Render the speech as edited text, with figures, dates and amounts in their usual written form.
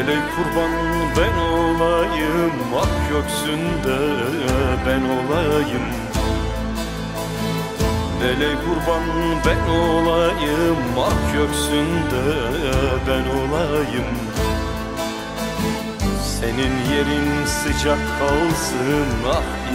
Melek kurban ben olayım, ah göksünde ben olayım. Melek kurban ben olayım, ah göksünde ben olayım. Senin yerin sıcak kalsın, ah